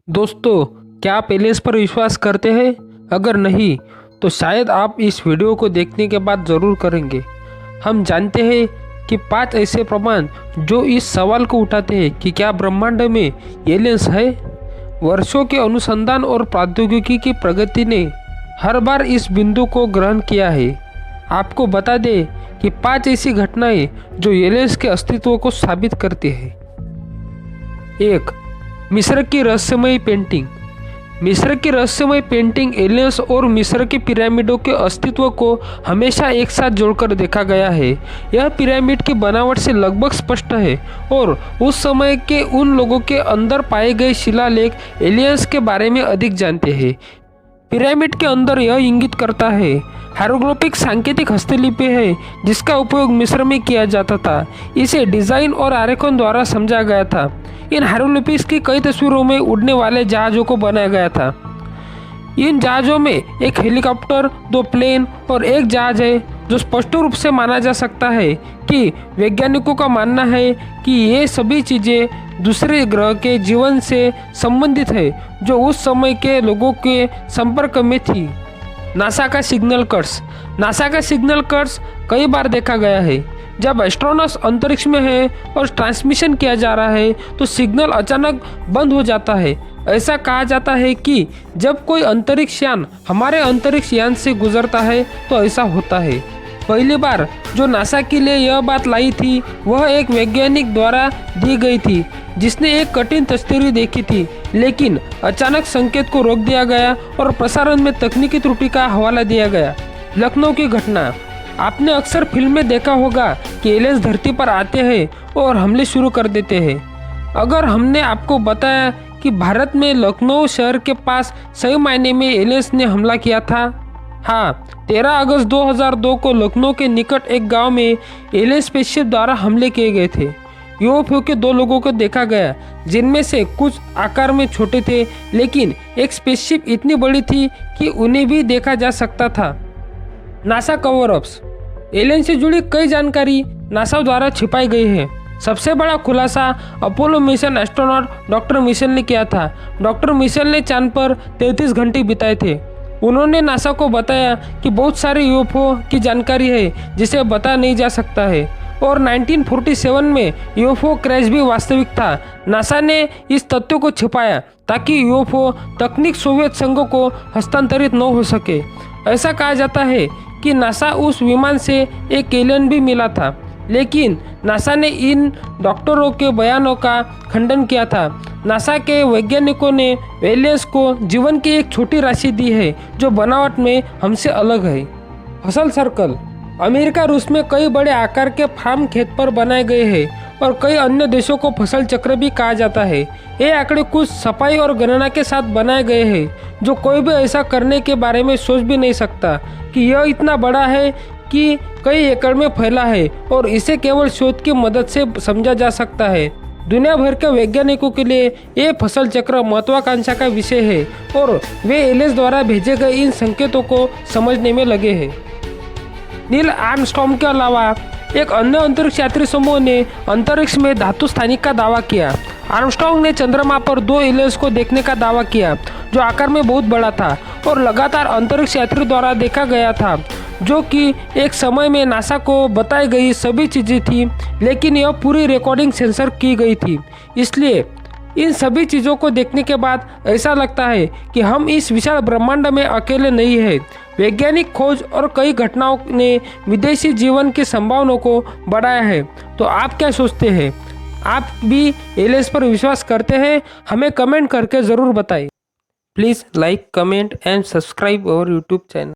दोस्तों, क्या आप एलियंस पर विश्वास करते हैं? अगर नहीं, तो शायद आप इस वीडियो को देखने के बाद ज़रूर करेंगे। हम जानते हैं कि 5 ऐसे प्रमाण जो इस सवाल को उठाते हैं कि क्या ब्रह्मांड में एलियंस है। वर्षों के अनुसंधान और प्रौद्योगिकी की प्रगति ने हर बार इस बिंदु को ग्रहण किया है। आपको बता दें कि 5 ऐसी घटनाएं जो एलियंस के अस्तित्व को साबित करती हैं। 1. मिस्र की रहस्यमयी पेंटिंग। मिस्र की रहस्यमय पेंटिंग एलियंस और मिस्र के पिरामिडों के अस्तित्व को हमेशा एक साथ जोड़कर देखा गया है। यह पिरामिड की बनावट से लगभग स्पष्ट है और उस समय के उन लोगों के अंदर पाए गए शिलालेख एलियंस के बारे में अधिक जानते हैं। पिरामिड के अंदर यह इंगित करता है। हायरोग्लिफिक सांकेतिक हस्तलिपि है जिसका उपयोग मिस्र में किया जाता था। इसे डिज़ाइन और आरेखन द्वारा समझा गया था। इन हायरोग्लिफिक्स की कई तस्वीरों में उड़ने वाले जहाज़ों को बनाया गया था। इन जहाज़ों में एक हेलीकॉप्टर, 2 प्लेन और एक जहाज है जो स्पष्ट रूप से माना जा सकता है कि वैज्ञानिकों का मानना है कि ये सभी चीज़ें दूसरे ग्रह के जीवन से संबंधित है जो उस समय के लोगों के संपर्क में थी। नासा का सिग्नल कर्स। नासा का सिग्नल कर्स कई बार देखा गया है। जब एस्ट्रोनॉट्स अंतरिक्ष में है और ट्रांसमिशन किया जा रहा है तो सिग्नल अचानक बंद हो जाता है। ऐसा कहा जाता है कि जब कोई अंतरिक्ष यान हमारे अंतरिक्ष यान से गुजरता है तो ऐसा होता है। पहली बार जो नासा के लिए यह बात लाई थी वह एक वैज्ञानिक द्वारा दी गई थी जिसने एक कठिन तस्वीर देखी थी, लेकिन अचानक संकेत को रोक दिया गया और प्रसारण में तकनीकी त्रुटि का हवाला दिया गया। लखनऊ की घटना। आपने अक्सर फिल्म में देखा होगा कि एलियंस धरती पर आते हैं और हमले शुरू कर देते हैं। अगर हमने आपको बताया कि भारत में लखनऊ शहर के पास सही मायने में एलियंस ने हमला किया था। हाँ, 13 अगस्त 2002 को लखनऊ के निकट एक गांव में एलियन स्पेसशिप द्वारा हमले किए गए थे। यूएफओ के 2 लोगों को देखा गया जिनमें से कुछ आकार में छोटे थे, लेकिन एक स्पेसशिप इतनी बड़ी थी कि उन्हें भी देखा जा सकता था। NASA cover-ups. एलियन से जुड़ी कई जानकारी नासा द्वारा छिपाई गई है। सबसे बड़ा खुलासा Apollo mission astronaut doctor Mitchell ने किया था। डॉक्टर मिशेल ने चांद पर 33 घंटे बिताए थे। उन्होंने नासा को बताया कि बहुत सारे यूएफओ की जानकारी है जिसे बता नहीं जा सकता है और 1947 में यूएफओ क्रैश भी वास्तविक था। नासा ने इस तथ्य को छिपाया ताकि यूएफओ तकनीक सोवियत संघ को हस्तांतरित न हो सके। ऐसा कहा जाता है कि नासा उस विमान से एक एलियन भी मिला था, लेकिन नासा ने इन डॉक्टरों के बयानों का खंडन किया था। नासा के वैज्ञानिकों ने एलियंस को जीवन की एक छोटी राशि दी है जो बनावट में हमसे अलग है। फसल सर्कल। अमेरिका रूस में कई बड़े आकार के फार्म खेत पर बनाए गए हैं और कई अन्य देशों को फसल चक्र भी कहा जाता है। ये आंकड़े कुछ सफाई और गणना के साथ बनाए गए हैं जो कोई भी ऐसा करने के बारे में सोच भी नहीं सकता कि यह इतना बड़ा है कि कई एकड़ में फैला है और इसे केवल शोध की मदद से समझा जा सकता है। दुनिया भर के वैज्ञानिकों के लिए ये फसल चक्र महत्वाकांक्षा का विषय है और वे एलियंस द्वारा भेजे गए इन संकेतों को समझने में लगे हैं। नील आर्मस्ट्रॉन्ग के अलावा एक अन्य अंतरिक्ष यात्री समूह ने अंतरिक्ष में धातु स्थानिक का दावा किया। आर्मस्ट्रॉन्ग ने चंद्रमा पर 2 एलियंस को देखने का दावा किया जो आकार में बहुत बड़ा था और लगातार अंतरिक्ष यात्री द्वारा देखा गया था, जो कि एक समय में नासा को बताई गई सभी चीज़ें थी, लेकिन यह पूरी रिकॉर्डिंग सेंसर की गई थी। इसलिए इन सभी चीज़ों को देखने के बाद ऐसा लगता है कि हम इस विशाल ब्रह्मांड में अकेले नहीं हैं। वैज्ञानिक खोज और कई घटनाओं ने विदेशी जीवन की संभावनाओं को बढ़ाया है। तो आप क्या सोचते हैं? आप भी एलियंस पर विश्वास करते हैं? हमें कमेंट करके ज़रूर बताएं। Please like, comment and subscribe our YouTube channel.